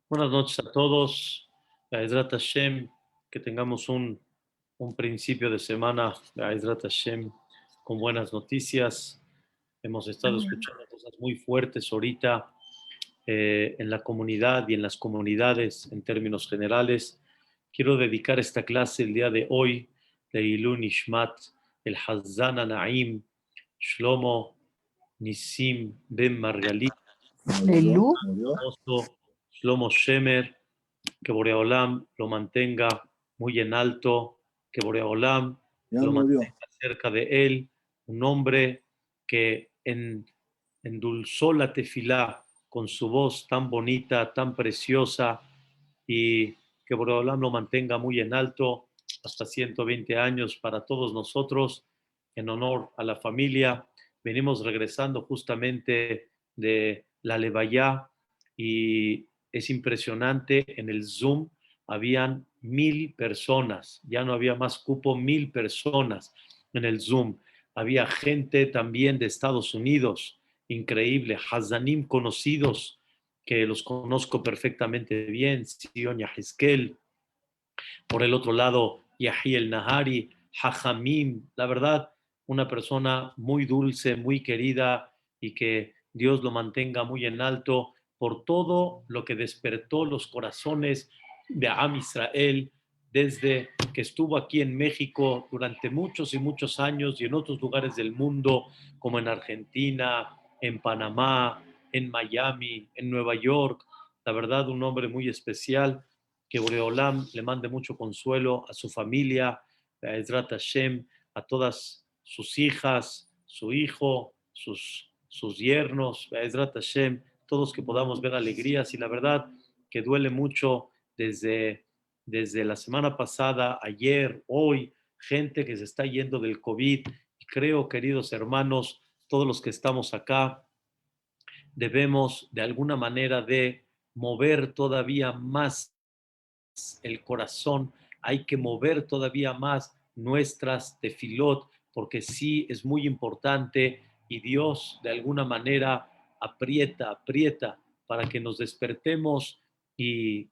Buenas noches a todos. Be'ezrat Hashem, que tengamos un principio de semana, Be'ezrat Hashem, con buenas noticias. Hemos estado Amén. escuchando cosas muy fuertes ahorita en la comunidad y en las comunidades en términos generales. Quiero dedicar esta clase el día de hoy de Ilun Ishmat, el Hazana Naim, Shlomo Nisim Ben Margalit, Lelú, esposo Shlomo Shemer, que Boreolam lo mantenga muy en alto, que Boreolam Ya lo murió. mantenga cerca de él, un hombre que endulzó la tefilá con su voz tan bonita, tan preciosa, y que Boreolam lo mantenga muy en alto hasta 120 años para todos nosotros, en honor a la familia. Venimos regresando justamente de la Levayá y es impresionante, en el Zoom habían 1,000 personas, ya no había más cupo, 1,000 personas en el Zoom. Había gente también de Estados Unidos, increíble, Hazanim conocidos, que los conozco perfectamente bien, Sion Yahizkel, por el otro lado, Yahiel Nahari, Hajamim, la verdad, una persona muy dulce, muy querida y que Dios lo mantenga muy en alto por todo lo que despertó los corazones de Am Israel desde que estuvo aquí en México durante muchos y muchos años y en otros lugares del mundo, como en Argentina, en Panamá, en Miami, en Nueva York. La verdad, un hombre muy especial, que Boreolam le mande mucho consuelo a su familia, a Ezrat Hashem, a todas sus hijas, su hijo, sus yernos, a Ezrat Hashem, todos que podamos ver alegrías. Y la verdad que duele mucho desde la semana pasada, ayer, hoy, gente que se está yendo del COVID. Y creo, queridos hermanos, todos los que estamos acá, debemos de alguna manera de mover todavía más el corazón, hay que mover todavía más nuestras tefilot, porque sí es muy importante y Dios de alguna manera aprieta para que nos despertemos y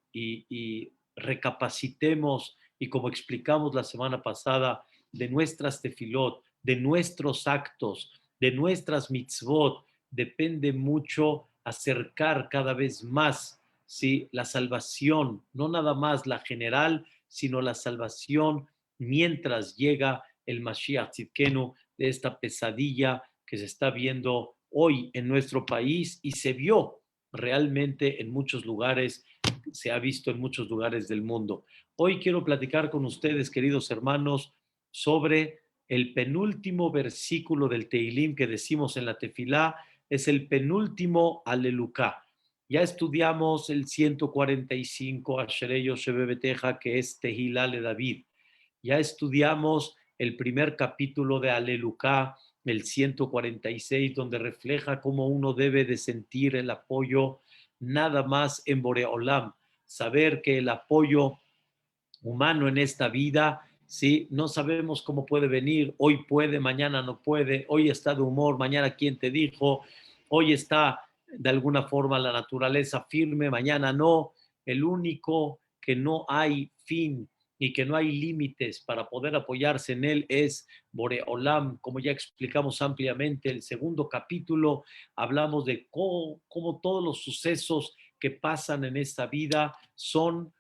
recapacitemos y, como explicamos la semana pasada, de nuestras tefilot, de nuestros actos, de nuestras mitzvot, depende mucho acercar cada vez más, ¿sí?, la salvación, no nada más la general, sino la salvación mientras llega el Mashiach Tzidkenu, de esta pesadilla que se está viendo hoy en nuestro país y se vio realmente en muchos lugares, se ha visto en muchos lugares del mundo. Hoy quiero platicar con ustedes, queridos hermanos, sobre el penúltimo versículo del Teilim que decimos en la Tefilá. Es el penúltimo Alelucá. Ya estudiamos el 145, Asherei Yoshe Bebeteja, que es Tehilá le David. Ya estudiamos el primer capítulo de Alelucá, el 146, donde refleja cómo uno debe de sentir el apoyo nada más en Boreolam. Saber que el apoyo humano en esta vida, ¿sí?, no sabemos cómo puede venir. Hoy puede, mañana no puede. Hoy está de humor, mañana quién te dijo. Hoy está de alguna forma la naturaleza firme, mañana no. El único que no hay fin y que no hay límites para poder apoyarse en él es Boreolam. Como ya explicamos ampliamente el segundo capítulo, hablamos de cómo todos los sucesos que pasan en esta vida son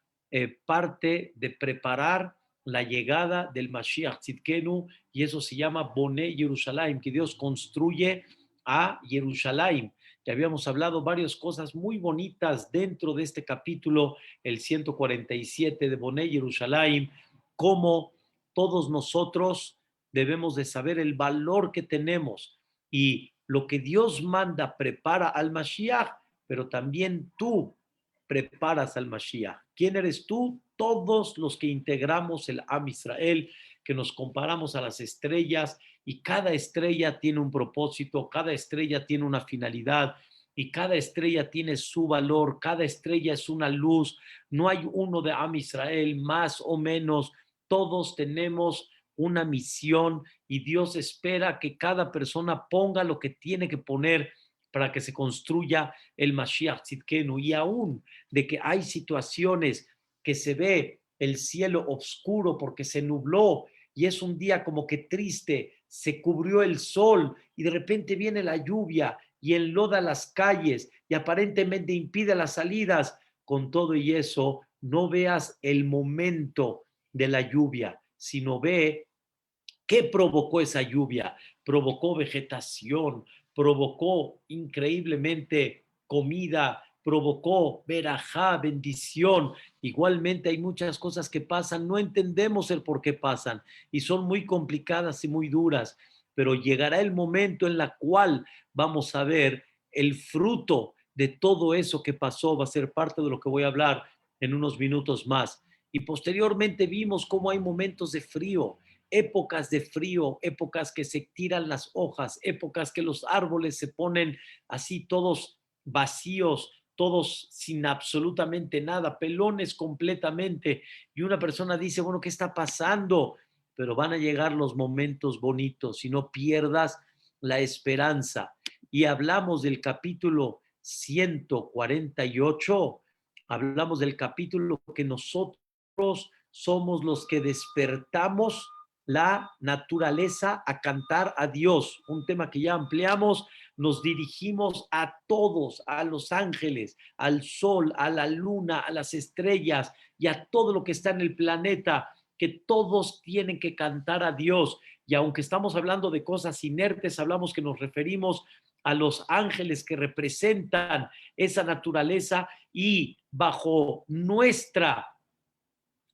parte de preparar la llegada del Mashiach Tzidkenu, y eso se llama Boné Jerusalén, que Dios construye a Jerusalén. Ya habíamos hablado varias cosas muy bonitas dentro de este capítulo, el 147 de Boné Jerusalén, cómo todos nosotros debemos de saber el valor que tenemos y lo que Dios manda prepara al Mashiach, pero también tú preparas al Mashiach. ¿Quién eres tú? Todos los que integramos el Am Israel, que nos comparamos a las estrellas, y cada estrella tiene un propósito, cada estrella tiene una finalidad y cada estrella tiene su valor, cada estrella es una luz. No hay uno de Am Israel más o menos, todos tenemos una misión y Dios espera que cada persona ponga lo que tiene que poner para que se construya el Mashiach Tzidkenu. Y aún de que hay situaciones que se ve el cielo oscuro porque se nubló y es un día como que triste, se cubrió el sol y de repente viene la lluvia y enloda las calles y aparentemente impide las salidas. Con todo y eso, no veas el momento de la lluvia, sino ve qué provocó esa lluvia. Provocó vegetación, provocó increíblemente comida, provocó verajá, bendición. Igualmente hay muchas cosas que pasan, no entendemos el por qué pasan y son muy complicadas y muy duras, pero llegará el momento en la cual vamos a ver el fruto de todo eso que pasó. Va a ser parte de lo que voy a hablar en unos minutos más. Y posteriormente vimos cómo hay momentos de frío, épocas de frío, épocas que se tiran las hojas, épocas que los árboles se ponen así todos vacíos, todos sin absolutamente nada, pelones completamente. Y una persona dice, bueno, ¿qué está pasando? Pero van a llegar los momentos bonitos y no pierdas la esperanza. Y hablamos del capítulo 148, hablamos del capítulo que nosotros somos los que despertamos la naturaleza a cantar a Dios, un tema que ya ampliamos. Nos dirigimos a todos, a los ángeles, al sol, a la luna, a las estrellas y a todo lo que está en el planeta, que todos tienen que cantar a Dios. Y aunque estamos hablando de cosas inertes, hablamos que nos referimos a los ángeles que representan esa naturaleza y bajo nuestra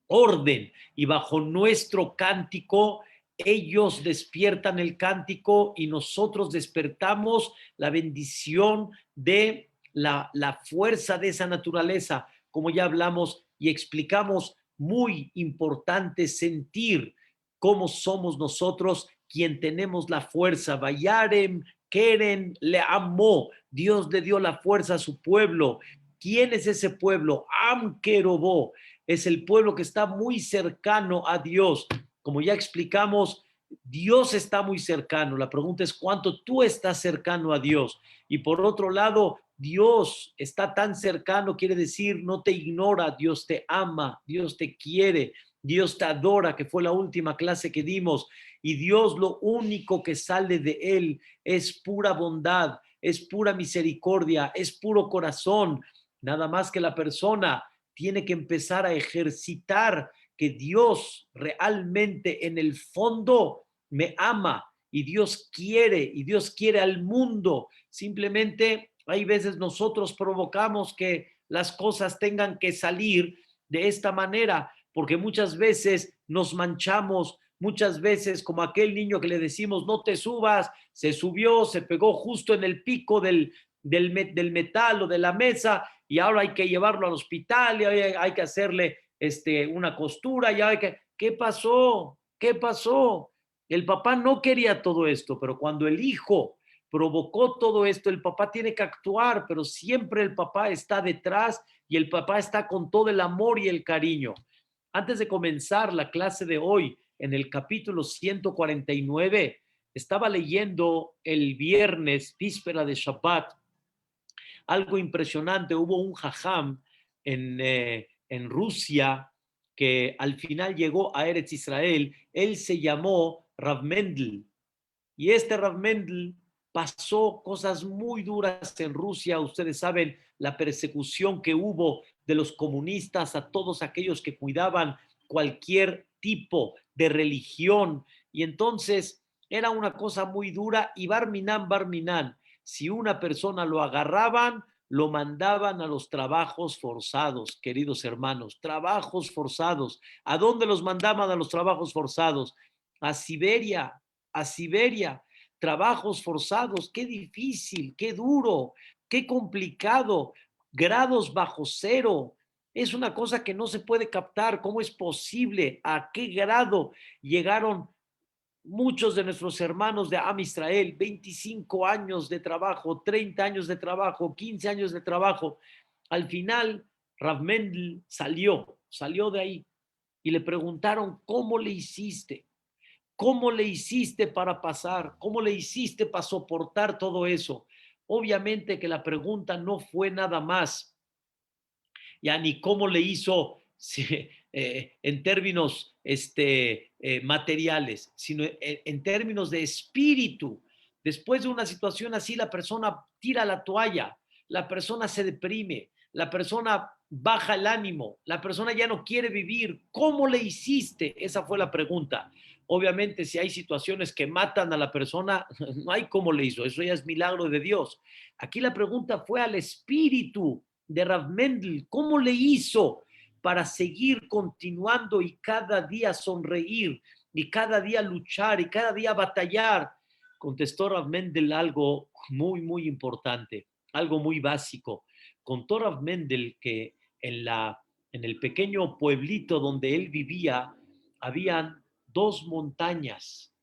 orden y bajo nuestro cántico, ellos despiertan el cántico y nosotros despertamos la bendición de la fuerza de esa naturaleza. Como ya hablamos y explicamos, muy importante sentir cómo somos nosotros quien tenemos la fuerza. Vayarem, Keren, le amó. Dios le dio la fuerza a su pueblo. ¿Quién es ese pueblo? Am Kerobó, es el pueblo que está muy cercano a Dios. Como ya explicamos, Dios está muy cercano. La pregunta es cuánto tú estás cercano a Dios. Y por otro lado, Dios está tan cercano, quiere decir, no te ignora, Dios te ama, Dios te quiere, Dios te adora, que fue la última clase que dimos. Y Dios, lo único que sale de él es pura bondad, es pura misericordia, es puro corazón. Nada más que la persona tiene que empezar a ejercitar que Dios realmente en el fondo me ama y Dios quiere al mundo. Simplemente hay veces nosotros provocamos que las cosas tengan que salir de esta manera, porque muchas veces nos manchamos, muchas veces como aquel niño que le decimos no te subas, se subió, se pegó justo en el pico del metal o de la mesa y ahora hay que llevarlo al hospital y hay que hacerle una costura. ¿Qué pasó? ¿Qué pasó? El papá no quería todo esto, pero cuando el hijo provocó todo esto, el papá tiene que actuar, pero siempre el papá está detrás y el papá está con todo el amor y el cariño. Antes de comenzar la clase de hoy, en el capítulo 149, estaba leyendo el viernes, víspera de Shabbat, algo impresionante. Hubo un jajam en Rusia que al final llegó a Eretz Israel. Él se llamó Rav Mendel. Y este Rav Mendel pasó cosas muy duras en Rusia. Ustedes saben la persecución que hubo de los comunistas a todos aquellos que cuidaban cualquier tipo de religión. Y entonces era una cosa muy dura. Y Barminan, si una persona lo agarraban, lo mandaban a los trabajos forzados, queridos hermanos, trabajos forzados. ¿A dónde los mandaban a los trabajos forzados? A Siberia, a Siberia, trabajos forzados, qué difícil, qué duro, qué complicado, grados bajo cero. Es una cosa que no se puede captar. ¿Cómo es posible? ¿A qué grado llegaron muchos de nuestros hermanos de Am Israel? 25 años de trabajo, 30 años de trabajo, 15 años de trabajo. Al final, Rav Mendel salió de ahí y le preguntaron, ¿cómo le hiciste? ¿Cómo le hiciste para pasar? ¿Cómo le hiciste para soportar todo eso? Obviamente que la pregunta no fue nada más ya ni cómo le hizo sí, en términos materiales, sino en términos de espíritu. Después de una situación así, la persona tira la toalla, la persona se deprime, la persona baja el ánimo, la persona ya no quiere vivir. ¿Cómo le hiciste? Esa fue la pregunta. Obviamente, si hay situaciones que matan a la persona, no hay cómo le hizo. Eso ya es milagro de Dios. Aquí la pregunta fue al espíritu de Rav Mendel, ¿cómo le hizo para seguir continuando y cada día sonreír y cada día luchar y cada día batallar? Contestó Rav Mendel algo muy, muy importante, algo muy básico. Contó Rav Mendel que en el pequeño pueblito donde él vivía, habían dos montañas,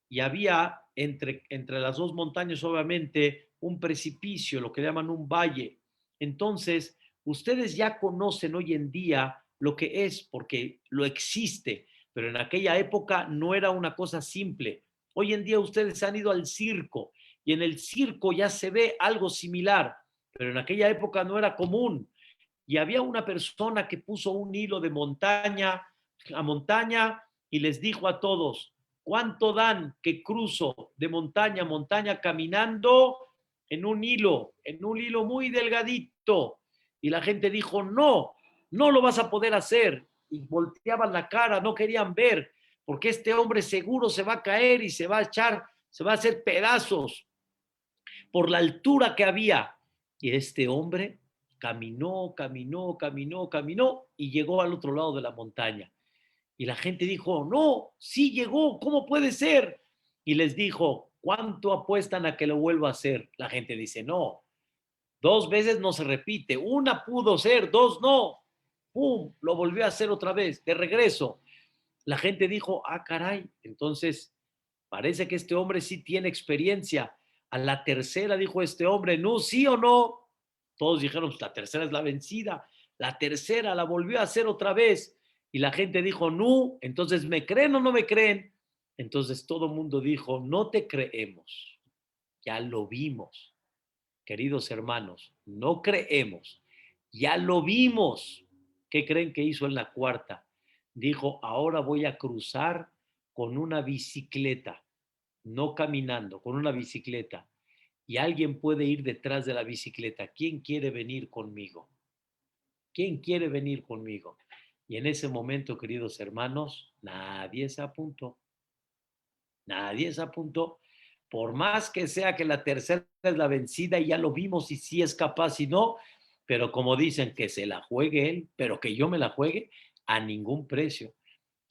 y había entre las dos montañas, obviamente, un precipicio, lo que llaman un valle. Entonces, ustedes ya conocen hoy en día lo que es, porque lo existe, pero en aquella época no era una cosa simple. Hoy en día ustedes han ido al circo y en el circo ya se ve algo similar, pero en aquella época no era común. Y había una persona que puso un hilo de montaña a montaña y les dijo a todos, ¿cuánto dan que cruzo de montaña a montaña caminando en un hilo muy delgadito? Y la gente dijo, no, no lo vas a poder hacer. Y volteaban la cara, no querían ver, porque este hombre seguro se va a caer y se va a echar, se va a hacer pedazos por la altura que había. Y este hombre caminó y llegó al otro lado de la montaña. Y la gente dijo, no, sí llegó, ¿cómo puede ser? Y les dijo, ¿cuánto apuestan a que lo vuelva a hacer? La gente dice, no, dos veces no se repite, una pudo ser, dos no. ¡Pum! Lo volvió a hacer otra vez, de regreso. La gente dijo, ah, caray, entonces parece que este hombre sí tiene experiencia. A la tercera dijo este hombre, no, sí o no. Todos dijeron, pues la tercera es la vencida. La tercera la volvió a hacer otra vez. Y la gente dijo, no, entonces ¿me creen o no me creen? Entonces todo el mundo dijo, no te creemos. Ya lo vimos, queridos hermanos, no creemos. Ya lo vimos. ¿Qué creen que hizo en la cuarta? Dijo, ahora voy a cruzar con una bicicleta, no caminando, con una bicicleta. Y alguien puede ir detrás de la bicicleta. ¿Quién quiere venir conmigo? ¿Quién quiere venir conmigo? Y en ese momento, queridos hermanos, nadie se apuntó. Nadie se apuntó. Por más que sea que la tercera es la vencida y ya lo vimos y si es capaz y no, pero como dicen que se la juegue él, pero que yo me la juegue a ningún precio.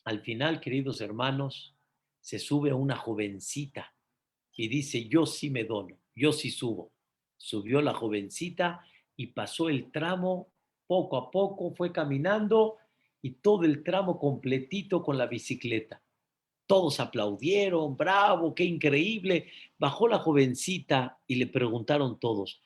Al final, queridos hermanos, se sube una jovencita y dice, yo sí me dono, yo sí subo. Subió la jovencita y pasó el tramo poco a poco, fue caminando y todo el tramo completito con la bicicleta. Todos aplaudieron, bravo, qué increíble. Bajó la jovencita y le preguntaron todos,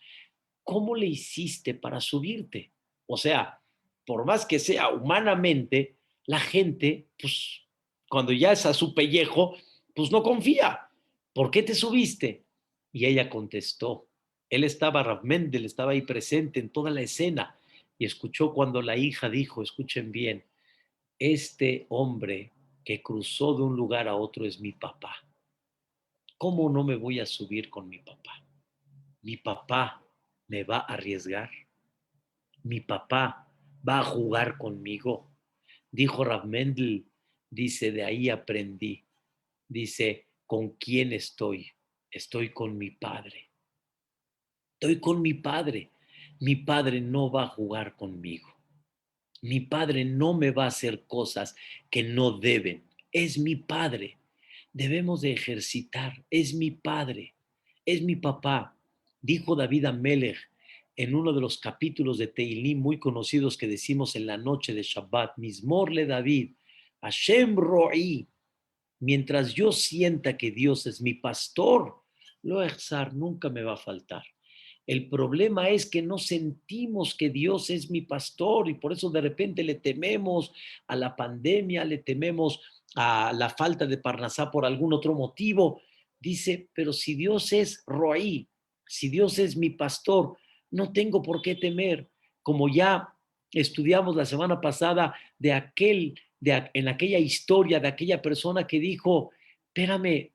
¿cómo le hiciste para subirte? O sea, por más que sea humanamente, la gente, pues, cuando ya es a su pellejo, pues no confía. ¿Por qué te subiste? Y ella contestó. Él estaba, Rav Mendel, estaba ahí presente en toda la escena y escuchó cuando la hija dijo, escuchen bien, este hombre que cruzó de un lugar a otro es mi papá. ¿Cómo no me voy a subir con mi papá? Mi papá me va a arriesgar. Mi papá va a jugar conmigo. Dijo Rav Mendel, dice, de ahí aprendí. Dice, ¿con quién estoy? Estoy con mi padre. Estoy con mi padre. Mi padre no va a jugar conmigo. Mi padre no me va a hacer cosas que no deben. Es mi padre. Debemos de ejercitar. Es mi padre. Es mi papá. Dijo David Amelech en uno de los capítulos de Teilim muy conocidos que decimos en la noche de Shabbat. Mismor le David. Hashem ro'i. Mientras yo sienta que Dios es mi pastor, lo exar nunca me va a faltar. El problema es que no sentimos que Dios es mi pastor y por eso de repente le tememos a la pandemia, le tememos a la falta de Parnasá por algún otro motivo. dice, pero si Dios es Roí, si Dios es mi pastor, no tengo por qué temer, como ya estudiamos la semana pasada en aquella historia de aquella persona que dijo, espérame,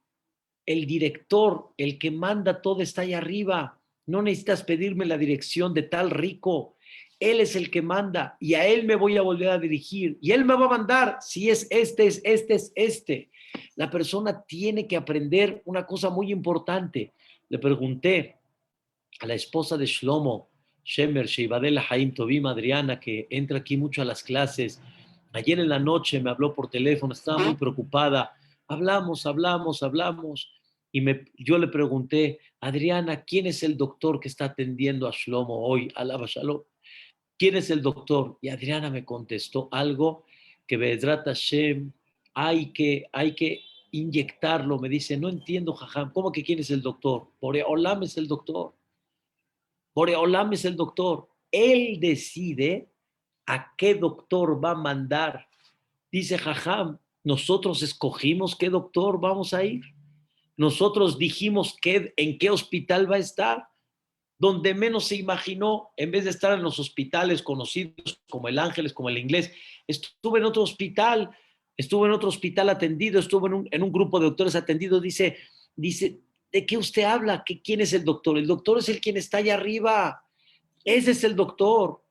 el director, el que manda todo está ahí arriba, no necesitas pedirme la dirección de tal rico, él es el que manda y a él me voy a volver a dirigir y él me va a mandar si es este, es este, es este. La persona tiene que aprender una cosa muy importante. Le pregunté a la esposa de Shlomo, Shemer, Sheibadel Haim Tobim, Adriana, que entra aquí mucho a las clases. Ayer en la noche me habló por teléfono, estaba muy preocupada. Hablamos. Yo le pregunté, Adriana, ¿quién es el doctor que está atendiendo a Shlomo hoy? Alaba Shalom. ¿Quién es el doctor? Y Adriana me contestó algo que Be'ezrat Hashem hay que inyectarlo. Me dice, no entiendo, jajam, ¿cómo que quién es el doctor? Boreolam es el doctor. Boreolam es el doctor. Él decide a qué doctor va a mandar. Dice Jajam, nosotros escogimos qué doctor vamos a ir. Nosotros dijimos en qué hospital va a estar. Donde menos se imaginó, en vez de estar en los hospitales conocidos como el Ángeles, como el Inglés, estuve en otro hospital atendido, estuve en un grupo de doctores atendidos. Dice, ¿de qué usted habla? ¿Quién es el doctor? El doctor es el quien está allá arriba. Ese es el doctor.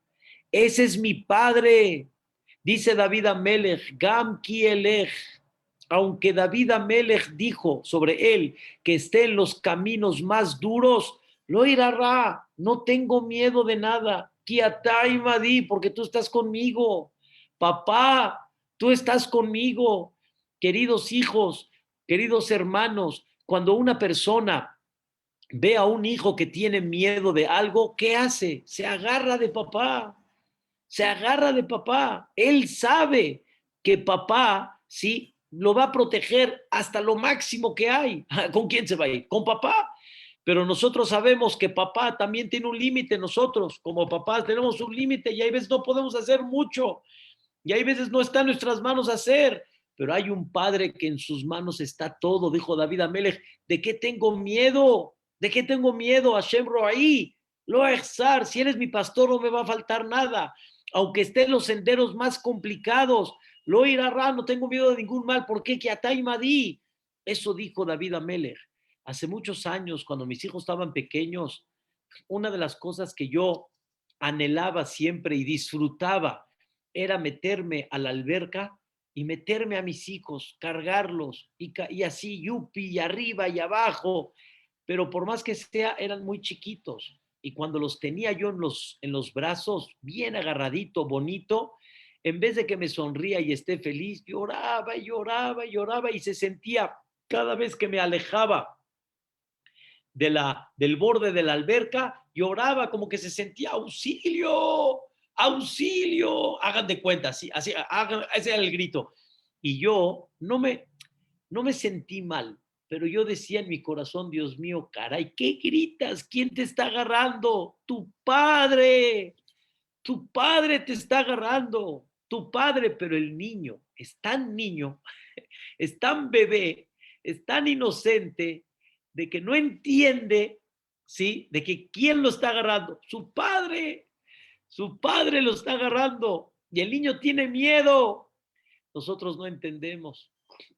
Ese es mi padre. Dice David Amelech, Gam ki elech. Aunque David Amelech dijo sobre él que esté en los caminos más duros, lo irá, no tengo miedo de nada. Kiatai Madi, porque tú estás conmigo. Papá, tú estás conmigo. Queridos hijos, queridos hermanos, cuando una persona ve a un hijo que tiene miedo de algo, ¿qué hace? Se agarra de papá, se agarra de papá. Él sabe que papá, sí, lo va a proteger hasta lo máximo que hay. ¿Con quién se va a ir? Con papá. Pero nosotros sabemos que papá también tiene un límite. Nosotros, como papás, tenemos un límite y hay veces no podemos hacer mucho. Y hay veces no está en nuestras manos hacer. Pero hay un padre que en sus manos está todo, dijo David Amelech. ¿De qué tengo miedo? ¿De qué tengo miedo? Hashem Roaí, lo exar, si eres mi pastor no me va a faltar nada. Aunque esté en los senderos más complicados, lo irá, no tengo miedo de ningún mal. ¿Por qué? Que Atay Madí. Eso dijo David Amelech. Hace muchos años, cuando mis hijos estaban pequeños, una de las cosas que yo anhelaba siempre y disfrutaba era meterme a la alberca y meterme a mis hijos, cargarlos y así, yupi, y arriba y abajo, pero por más que sea, eran muy chiquitos. Y cuando los tenía yo en los brazos, bien agarradito, bonito, en vez de que me sonría y esté feliz, lloraba y lloraba y lloraba y se sentía cada vez que me alejaba del borde de la alberca, lloraba como que se sentía auxilio, auxilio, hagan de cuenta, así, ese era el grito. Y yo no me sentí mal, pero yo decía en mi corazón, Dios mío, caray, ¿qué gritas? ¿Quién te está agarrando? Tu padre te está agarrando, tu padre, pero el niño, es tan bebé, es tan inocente de que no entiende, ¿sí? De que quién lo está agarrando, su padre lo está agarrando y el niño tiene miedo. Nosotros no entendemos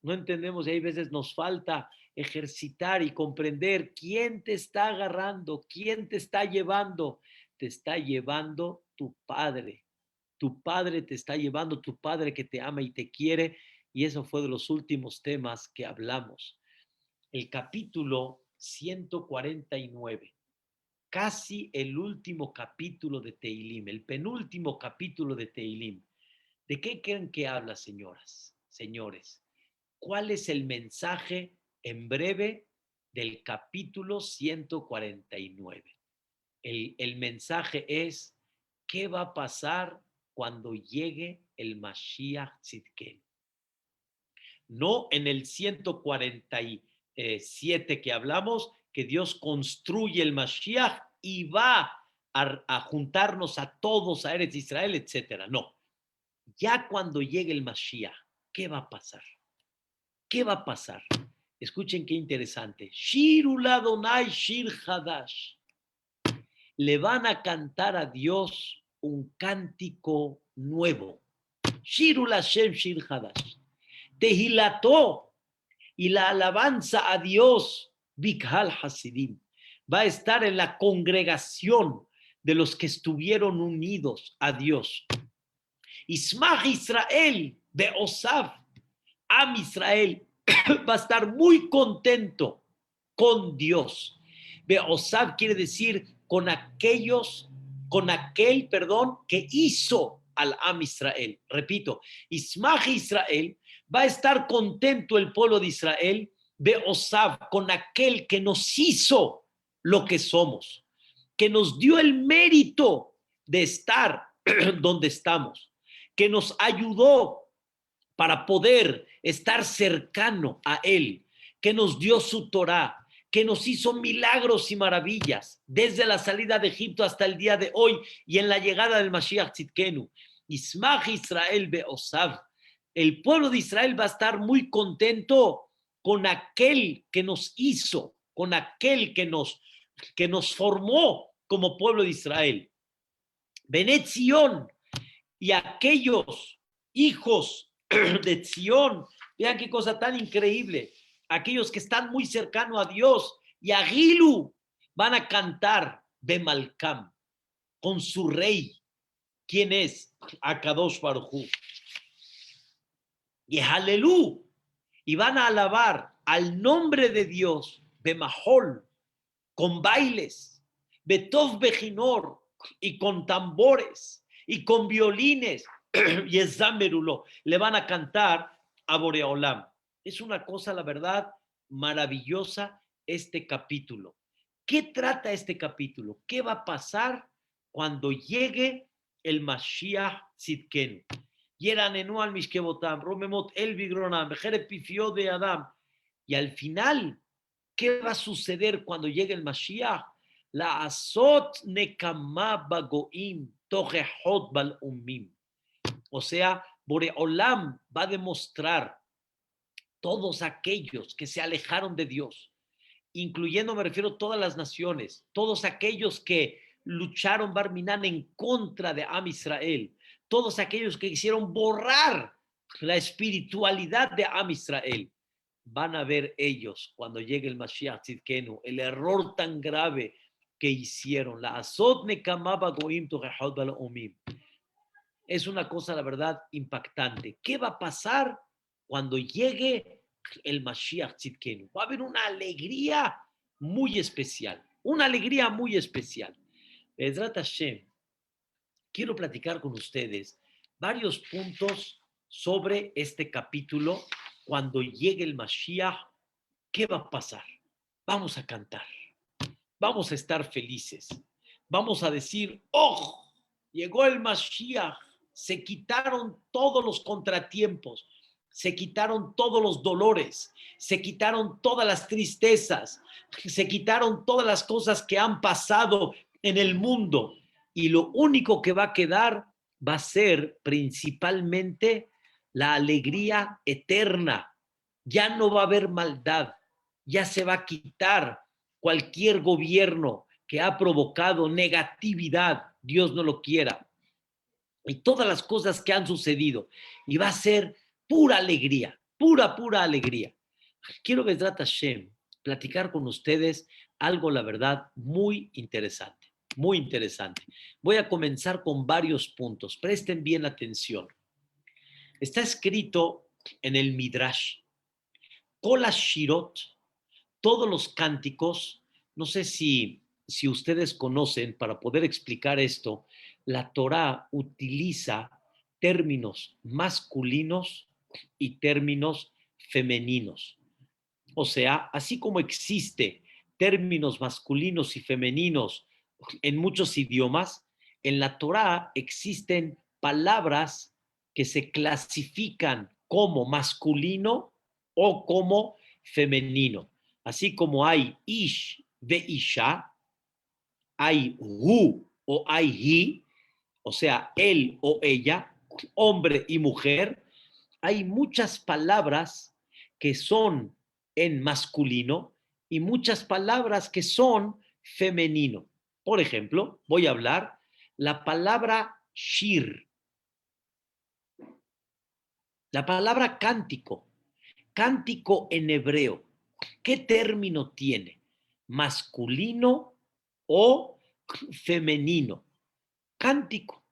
y hay veces nos falta ejercitar y comprender quién te está agarrando, quién te está llevando. Te está llevando tu padre. Tu padre te está llevando, tu padre que te ama y te quiere. Y eso fue de los últimos temas que hablamos. El capítulo 149, casi el último capítulo de Teilim, el penúltimo capítulo de Teilim. ¿De qué creen que habla, señoras, señores? ¿Cuál es el mensaje en breve del capítulo 149? El mensaje es, ¿qué va a pasar cuando llegue el Mashiach Tzidkenu? No en el 147 que hablamos, que Dios construye el Mashiach y va a juntarnos a todos a Eretz Israel, etcétera. No, ya cuando llegue el Mashiach, ¿qué va a pasar? ¿Qué va a pasar? Escuchen qué interesante. Shirul Adonai Shir Hadash. Le van a cantar a Dios un cántico nuevo. Shirul Hashem Shir Hadash. Tehilató, y la alabanza a Dios, Bikhal Hasidim, va a estar en la congregación de los que estuvieron unidos a Dios. Ismach Israel, Beosav, Am Israel, va a estar muy contento con Dios. Beosav quiere decir con aquel, que hizo al Am Israel. Repito, Ismach Israel, va a estar contento el pueblo de Israel, Beosav, con aquel que nos hizo lo que somos, que nos dio el mérito de estar donde estamos, que nos ayudó para poder estar cercano a Él, que nos dio su Torá, que nos hizo milagros y maravillas desde la salida de Egipto hasta el día de hoy y en la llegada del Mashiach Tzidkenu. Ismach Israel Beosav. El pueblo de Israel va a estar muy contento con aquel que nos hizo, con aquel que nos formó como pueblo de Israel. Benet Zion, y aquellos hijos de Zion, vean qué cosa tan increíble, aquellos que están muy cercanos a Dios, y a Gilu van a cantar Bemalcam con su rey. ¿Quién es? Akadosh Baruj Hu. Y Halelú, y van a alabar al nombre de Dios, Bemahol, con bailes, Betov Bejinor, y con tambores, y con violines, y Ezamerulo, le van a cantar a Boreolam. Es una cosa, la verdad, maravillosa este capítulo. ¿Qué trata este capítulo? ¿Qué va a pasar cuando llegue el Mashiach Tzidkenu? Yeranenu al Mishkebotam, Romemot el Bigronam, Jerepifio de Adam. Y al final, ¿qué va a suceder cuando llegue el Mashiach? La azot nekama bagoim, torehot bal umim. O sea, Boreolam va a demostrar todos aquellos que se alejaron de Dios, incluyendo, me refiero, todas las naciones, todos aquellos que lucharon Barminan en contra de Am Israel, todos aquellos que quisieron borrar la espiritualidad de Am Israel, van a ver ellos cuando llegue el Mashiach Tzidkenu, el error tan grave que hicieron. La azot nekamaba goim torehot bal umim. Es una cosa, la verdad, impactante. ¿Qué va a pasar cuando llegue el Mashiach Tzidkenu? Va a haber una alegría muy especial, una alegría muy especial. Bezrat Hashem, quiero platicar con ustedes varios puntos sobre este capítulo. Cuando llegue el Mashiach, ¿qué va a pasar? Vamos a cantar, vamos a estar felices, vamos a decir, ¡oh! Llegó el Mashiach. Se quitaron todos los contratiempos, se quitaron todos los dolores, se quitaron todas las tristezas, se quitaron todas las cosas que han pasado en el mundo, y lo único que va a quedar va a ser principalmente la alegría eterna. Ya no va a haber maldad, ya se va a quitar cualquier gobierno que ha provocado negatividad, Dios no lo quiera, y todas las cosas que han sucedido, y va a ser pura alegría, pura alegría. Quiero, Bezrat Hashem, platicar con ustedes algo, la verdad, muy interesante, muy interesante. Voy a comenzar con varios puntos, presten bien atención. Está escrito en el Midrash, Kol Hashirot, todos los cánticos. No sé si ustedes conocen, para poder explicar esto, la Torá utiliza términos masculinos y términos femeninos. O sea, así como existe términos masculinos y femeninos en muchos idiomas, en la Torá existen palabras que se clasifican como masculino o como femenino. Así como hay ish ve isha, hay hu o hay hi, o sea, él o ella, hombre y mujer. Hay muchas palabras que son en masculino y muchas palabras que son femenino. Por ejemplo, voy a hablar la palabra shir, la palabra cántico, cántico en hebreo. ¿Qué término tiene? ¿Masculino o femenino? Cántico,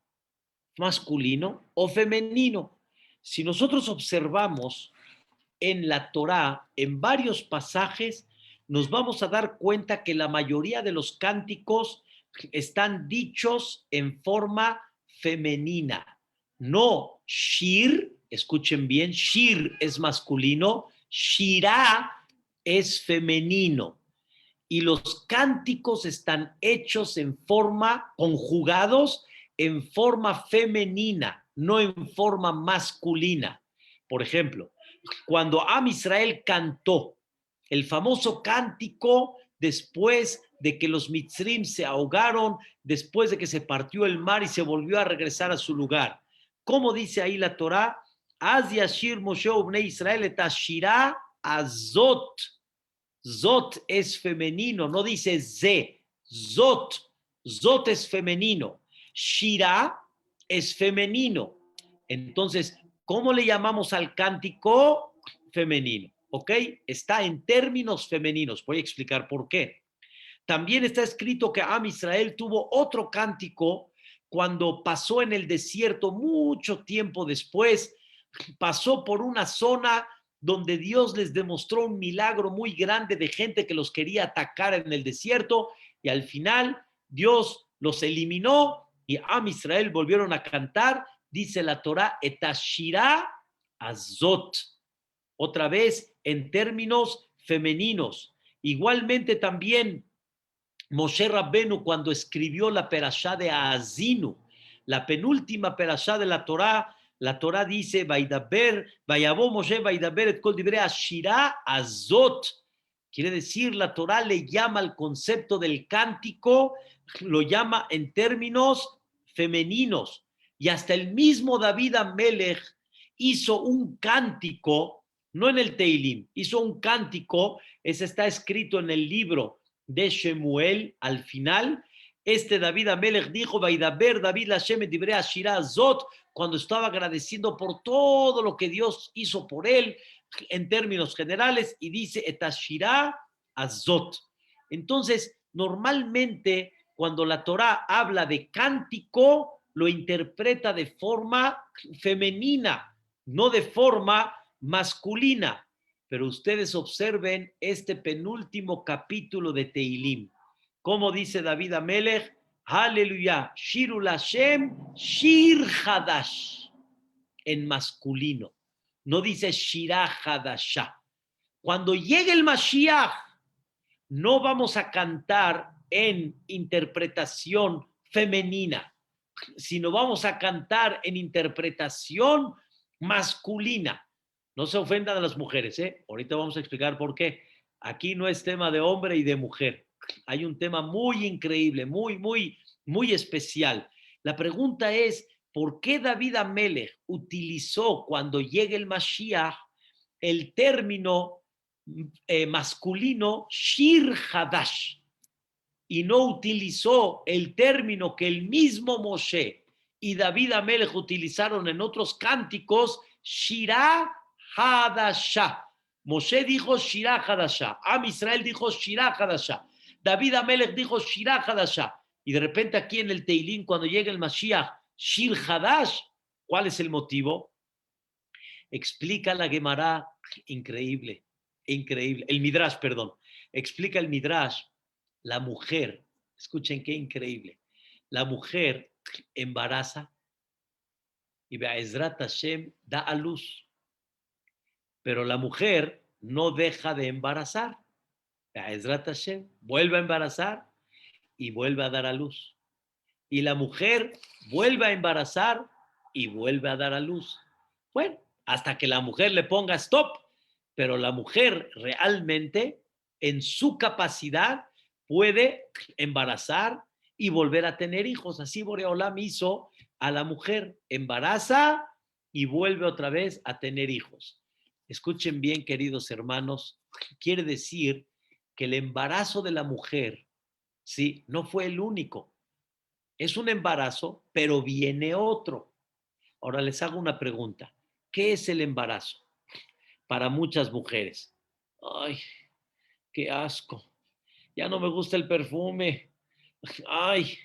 masculino o femenino. Si nosotros observamos en la Torá, en varios pasajes, nos vamos a dar cuenta que la mayoría de los cánticos están dichos en forma femenina. No shir, escuchen bien, shir es masculino, shirá es femenino. Y los cánticos están hechos en forma, conjugados en forma femenina, no en forma masculina. Por ejemplo, cuando Am Israel cantó el famoso cántico después de que los Mitzrim se ahogaron, después de que se partió el mar y se volvió a regresar a su lugar. ¿Cómo dice ahí la Torá? Az yashir Moshe ubnei Israel et ashirah azot. Zot es femenino, no dice ze. Zot. Zot es femenino. Shirah es femenino. Entonces, ¿cómo le llamamos al cántico? Femenino, ¿ok? Está en términos femeninos. Voy a explicar por qué. También está escrito que Am Israel tuvo otro cántico cuando pasó en el desierto mucho tiempo después, pasó por una zona donde Dios les demostró un milagro muy grande de gente que los quería atacar en el desierto y al final Dios los eliminó y Am Israel volvieron a cantar, dice la Torá, etashirá azot, otra vez en términos femeninos. Igualmente también Moshe Rabbenu cuando escribió la perashá de Aazinu, la penúltima perashá de la Torá dice, Vaidaber, Vayabó Moshe, Vaidaber et kol divrei ashirá azot. Quiere decir, la Torá le llama al concepto del cántico, lo llama en términos femeninos. Y hasta el mismo David Amelech hizo un cántico, no en el Teilim, hizo un cántico, ese está escrito en el libro de Shemuel al final. David Amelech dijo, Vaidaber David Hashem et divrei ashirá azot, cuando estaba agradeciendo por todo lo que Dios hizo por él en términos generales y dice etashirá azot. Entonces, normalmente cuando la Torá habla de cántico, lo interpreta de forma femenina, no de forma masculina. Pero ustedes observen este penúltimo capítulo de Teilim. ¿Cómo dice David Amelech? Aleluya, Shirul Hashem, Shir Hadash, en masculino. No dice Shirah Hadashah. Cuando llegue el Mashiach, no vamos a cantar en interpretación femenina, sino vamos a cantar en interpretación masculina. No se ofendan a las mujeres, ¿eh? Ahorita vamos a explicar por qué. Aquí no es tema de hombre y de mujer. Hay un tema muy increíble, muy especial. La pregunta es, ¿por qué David Amelech utilizó cuando llegue el Mashiach el término masculino Shir Hadash y no utilizó el término que el mismo Moshe y David Amelech utilizaron en otros cánticos, Shirah Hadashah? Moshe dijo Shirah Hadashah, Am Israel dijo Shirah Hadashah, David Amelech dijo Shirah Hadashah, y de repente aquí en el Teilín, cuando llega el Mashiach, Shir Hadash, ¿cuál es el motivo? Explica la Gemara, increíble, el Midrash, perdón, explica el Midrash, la mujer, escuchen qué increíble, la mujer embaraza y Be'ezrat Hashem da a luz, pero la mujer no deja de embarazar, Be'ezrat Hashem vuelve a embarazar y vuelve a dar a luz, y la mujer vuelve a embarazar y vuelve a dar a luz. Bueno, hasta que la mujer le ponga stop, pero la mujer realmente en su capacidad puede embarazar y volver a tener hijos. Así Boreolam hizo a la mujer, embaraza y vuelve otra vez a tener hijos. Escuchen bien, queridos hermanos, quiere decir que el embarazo de la mujer, sí, no fue el único. Es un embarazo, pero viene otro. Ahora les hago una pregunta. ¿Qué es el embarazo? Para muchas mujeres. Ay, qué asco. Ya no me gusta el perfume. Ay,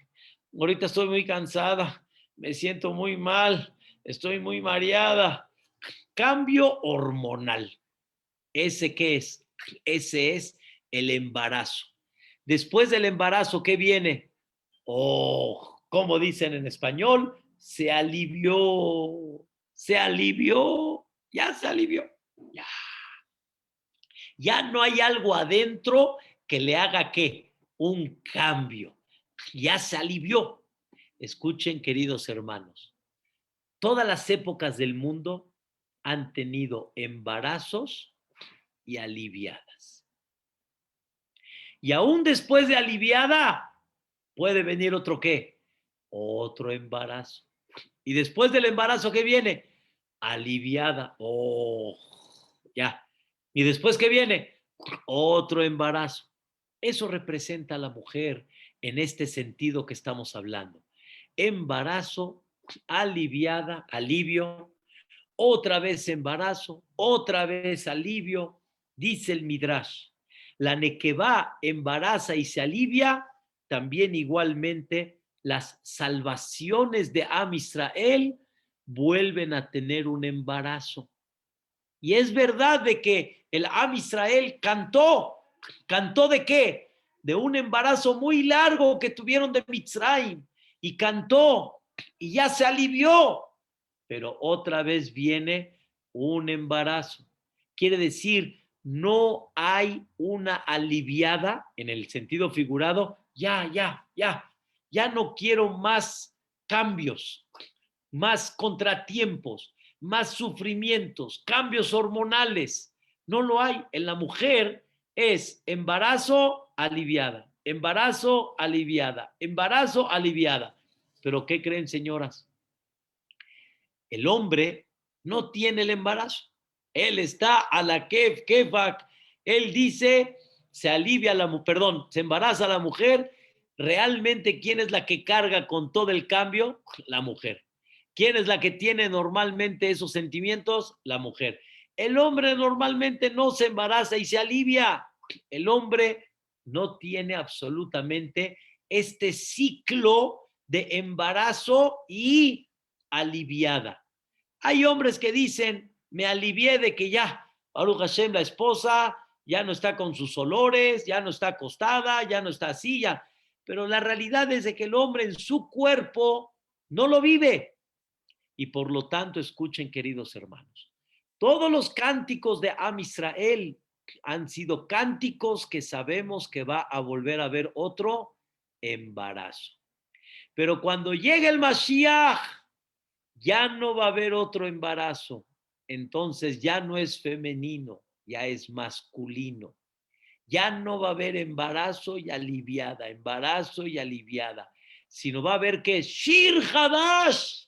ahorita estoy muy cansada. Me siento muy mal. Estoy muy mareada. Cambio hormonal. ¿Ese qué es? Ese es el embarazo. Después del embarazo, ¿qué viene? Oh, como dicen en español, se alivió. Se alivió. Ya se alivió. Ya. Ya no hay algo adentro que le haga ¿qué? Un cambio. Ya se alivió. Escuchen, queridos hermanos, todas las épocas del mundo han tenido embarazos y aliviadas. Y aún después de aliviada, puede venir otro qué? Otro embarazo. Y después del embarazo, ¿qué viene? Aliviada. Oh, ya. Y después, ¿qué viene? Otro embarazo. Eso representa a la mujer en este sentido que estamos hablando. Embarazo, aliviada, alivio, otra vez embarazo, otra vez alivio, dice el Midrash. La Nequevá embaraza y se alivia, también igualmente las salvaciones de Am Israel vuelven a tener un embarazo. Y es verdad de que el Am Israel ¿cantó de qué? De un embarazo muy largo que tuvieron de Mitzrayim, y cantó, y ya se alivió, pero otra vez viene un embarazo. Quiere decir, no hay una aliviada en el sentido figurado, ya no quiero más cambios, más contratiempos, más sufrimientos, cambios hormonales. No lo hay. En la mujer es embarazo aliviada, embarazo aliviada, embarazo aliviada. Pero ¿qué creen, señoras? El hombre no tiene el embarazo. Él está a la kefak. Él dice, se alivia la mujer, perdón, se embaraza la mujer. Realmente, ¿quién es la que carga con todo el cambio? La mujer. ¿Quién es la que tiene normalmente esos sentimientos? La mujer. El hombre normalmente no se embaraza y se alivia. El hombre no tiene absolutamente este ciclo de embarazo y aliviada. Hay hombres que dicen, me alivié de que ya, Baruch Hashem, la esposa, ya no está con sus olores, ya no está acostada, ya no está así, ya. Pero la realidad es de que el hombre en su cuerpo no lo vive. Y por lo tanto, escuchen, queridos hermanos, todos los cánticos de Am Israel han sido cánticos que sabemos que va a volver a haber otro embarazo. Pero cuando llegue el Mashiach, ya no va a haber otro embarazo. Entonces ya no es femenino, ya es masculino. Ya no va a haber embarazo y aliviada, sino va a haber que Shir Hadash,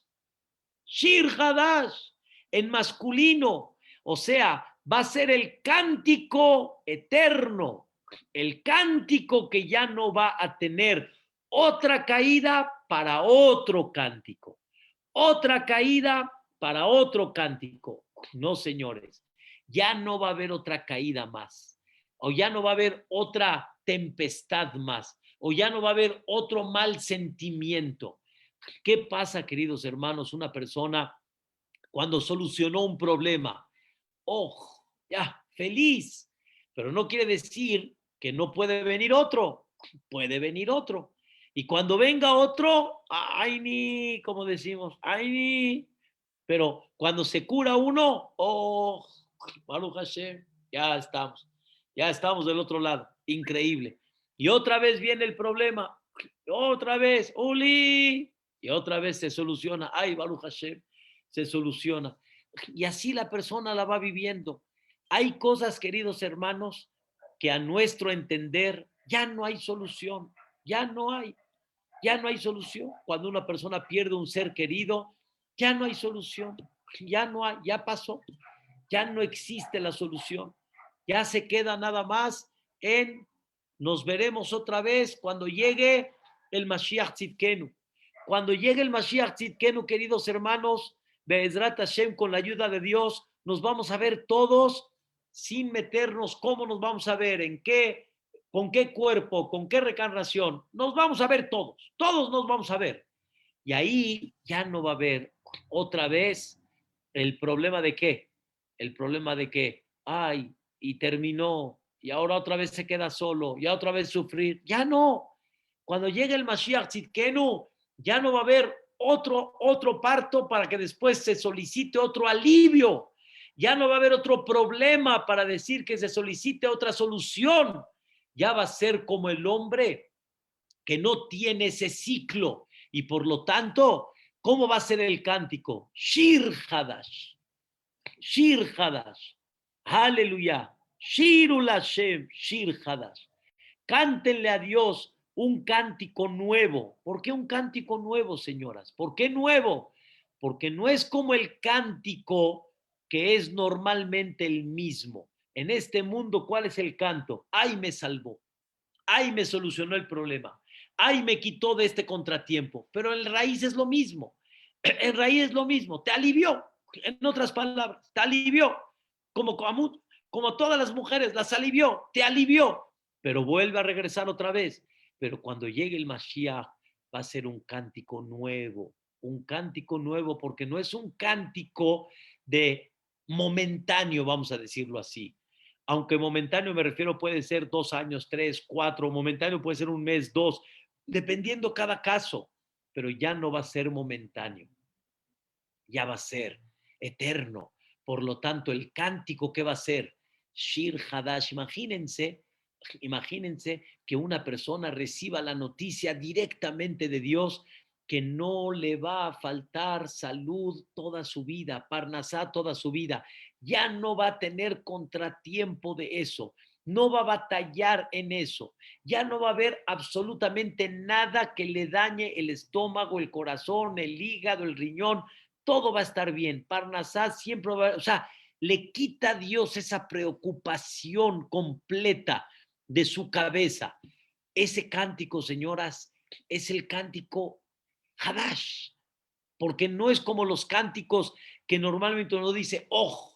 Shir Hadash, en masculino. O sea, va a ser el cántico eterno, el cántico que ya no va a tener otra caída para otro cántico, otra caída para otro cántico. No, señores, ya no va a haber otra caída más, o ya no va a haber otra tempestad más, o ya no va a haber otro mal sentimiento. ¿Qué pasa, queridos hermanos? Una persona cuando solucionó un problema, oh, ya, feliz, pero no quiere decir que no puede venir otro, puede venir otro. Y cuando venga otro, ay ni, como decimos, ay ni, pero cuando se cura uno, oh, Baruch Hashem, ya estamos del otro lado, increíble. Y otra vez viene el problema, otra vez, Uli, y otra vez se soluciona, ay, Baruch Hashem, se soluciona. Y así la persona la va viviendo. Hay cosas, queridos hermanos, que a nuestro entender ya no hay solución, ya no hay solución. Cuando una persona pierde un ser querido, ya no hay solución, ya no hay, ya pasó, ya no existe la solución. Ya se queda nada más en nos veremos otra vez cuando llegue el Mashiach Tzidkenu. Cuando llegue el Mashiach Tzidkenu, queridos hermanos, Be'ezrat Hashem, con la ayuda de Dios, nos vamos a ver todos sin meternos cómo nos vamos a ver, en qué, con qué cuerpo, con qué reencarnación. Nos vamos a ver todos, todos nos vamos a ver. Y ahí ya no va a haber otra vez el problema de qué. El problema de que, ay, y terminó, y ahora otra vez se queda solo, y otra vez sufrir. Ya no. Cuando llegue el Mashiach Tzidkenu, ya no va a haber otro parto para que después se solicite otro alivio. Ya no va a haber otro problema para decir que se solicite otra solución. Ya va a ser como el hombre que no tiene ese ciclo. Y por lo tanto, ¿cómo va a ser el cántico? Shir Hadash. Shir Hadash. Aleluya. Shirul Hashem. Shir Hadash. Cántenle a Dios un cántico nuevo. ¿Por qué un cántico nuevo, señoras? ¿Por qué nuevo? Porque no es como el cántico que es normalmente el mismo. En este mundo, ¿cuál es el canto? ¡Ay, me salvó! ¡Ay, me solucionó el problema! ¡Ay, me quitó de este contratiempo! Pero en raíz es lo mismo. En raíz es lo mismo. Te alivió. En otras palabras, te alivió. Como todas las mujeres, las alivió. Te alivió. Pero vuelve a regresar otra vez. Pero cuando llegue el Mashiach, va a ser un cántico nuevo. Un cántico nuevo, porque no es un cántico de momentáneo, vamos a decirlo así. Aunque momentáneo me refiero, puede ser 2 años, 3, 4, momentáneo puede ser un mes, 2, dependiendo cada caso, pero ya no va a ser momentáneo, ya va a ser eterno. Por lo tanto, el cántico que va a ser Shir Hadash, imagínense que una persona reciba la noticia directamente de Dios que no le va a faltar salud toda su vida, parnasá toda su vida, ya no va a tener contratiempo de eso, no va a batallar en eso, ya no va a haber absolutamente nada que le dañe el estómago, el corazón, el hígado, el riñón, todo va a estar bien, parnasá siempre va, o sea, le quita a Dios esa preocupación completa de su cabeza. Ese cántico, señoras, es el cántico Hadash, porque no es como los cánticos que normalmente uno dice, oh,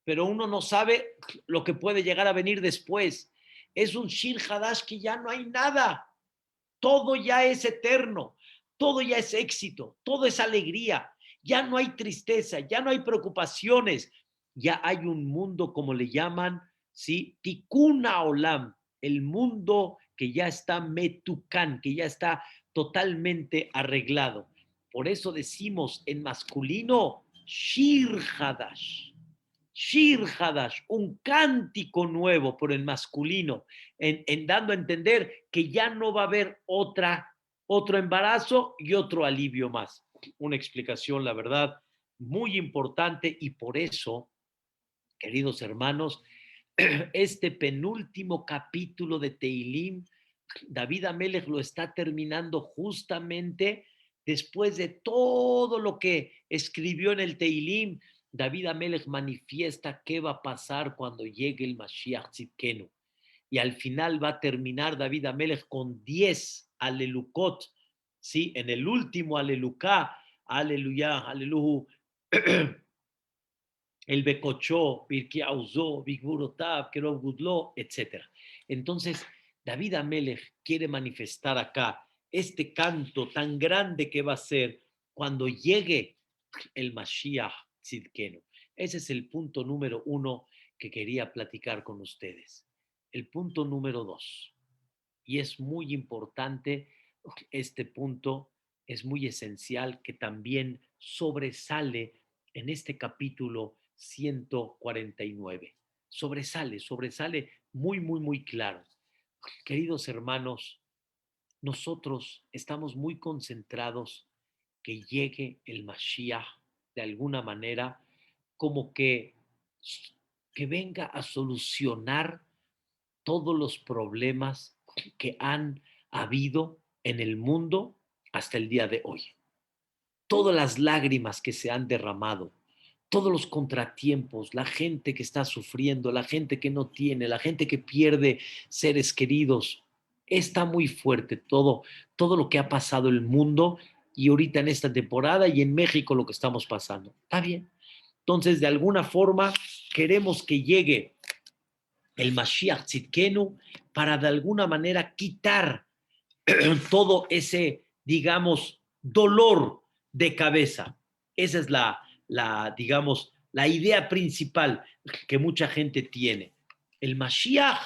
pero uno no sabe lo que puede llegar a venir después. Es un Shir Hadash que ya no hay nada, todo ya es eterno, todo ya es éxito, todo es alegría, ya no hay tristeza, ya no hay preocupaciones, ya hay un mundo como le llaman, ¿sí? Tikuna Olam, el mundo que ya está metukan, que ya está totalmente arreglado. Por eso decimos en masculino, Shir Hadash. Shir Hadash, un cántico nuevo por el masculino, en dando a entender que ya no va a haber otro embarazo y otro alivio más. Una explicación, la verdad, muy importante y por eso, queridos hermanos, este penúltimo capítulo de Teilim, David Amelech lo está terminando justamente después de todo lo que escribió en el Teilim. David Amelech manifiesta qué va a pasar cuando llegue el Mashiach Tzidkenu. Y al final va a terminar David Amelech con 10 alelukot, ¿sí? En el último aleluká, aleluya, aleluya, el Becochó, Birki Auzó, Bigburotab, Kerov Gudlo, etc. Entonces, David Amelech quiere manifestar acá este canto tan grande que va a ser cuando llegue el Mashiach Tzidkenu. Ese es el punto número 1 que quería platicar con ustedes. El punto número 2, y es muy importante, este punto es muy esencial, que también sobresale en este capítulo 149. Sobresale muy, muy, muy claro. Queridos hermanos, nosotros estamos muy concentrados que llegue el Mashiach de alguna manera, como que venga a solucionar todos los problemas que han habido en el mundo hasta el día de hoy. Todas las lágrimas que se han derramado, todos los contratiempos, la gente que está sufriendo, la gente que no tiene, la gente que pierde seres queridos. Está muy fuerte todo lo que ha pasado en el mundo y ahorita en esta temporada y en México lo que estamos pasando. Está bien. Entonces, de alguna forma, queremos que llegue el Mashiach Tzidkenu para de alguna manera quitar todo ese, digamos, dolor de cabeza. Esa es digamos, la idea principal que mucha gente tiene. El Mashiach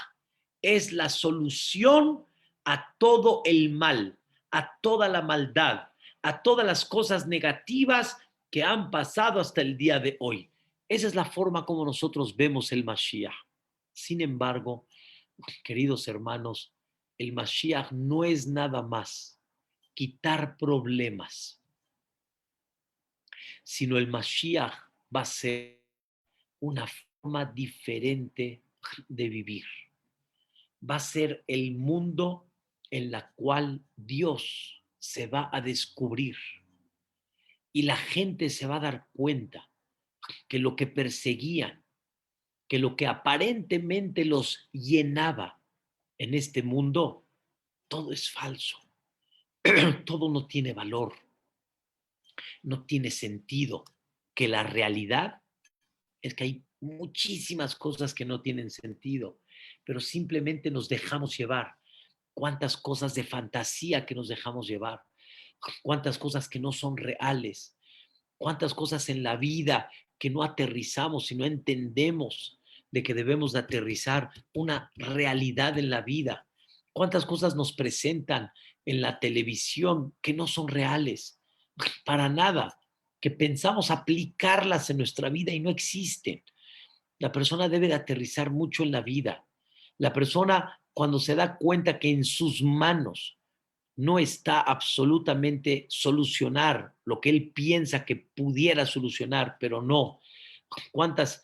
es la solución a todo el mal, a toda la maldad, a todas las cosas negativas que han pasado hasta el día de hoy. Esa es la forma como nosotros vemos el Mashiach. Sin embargo, queridos hermanos, el Mashiach no es nada más quitar problemas, sino el Mashiach va a ser una forma diferente de vivir. Va a ser el mundo en la cual Dios se va a descubrir y la gente se va a dar cuenta que lo que perseguían, que lo que aparentemente los llenaba en este mundo, todo es falso. Todo no tiene valor, no tiene sentido, que la realidad es que hay muchísimas cosas que no tienen sentido, pero simplemente nos dejamos llevar. Cuántas cosas de fantasía que nos dejamos llevar, cuántas cosas que no son reales, cuántas cosas en la vida que no aterrizamos y no entendemos de que debemos de aterrizar una realidad en la vida. Cuántas cosas nos presentan en la televisión que no son reales, para nada, que pensamos aplicarlas en nuestra vida y no existen. La persona debe de aterrizar mucho en la vida. La persona, cuando se da cuenta que en sus manos no está absolutamente solucionar lo que él piensa que pudiera solucionar, pero no. ¿Cuántas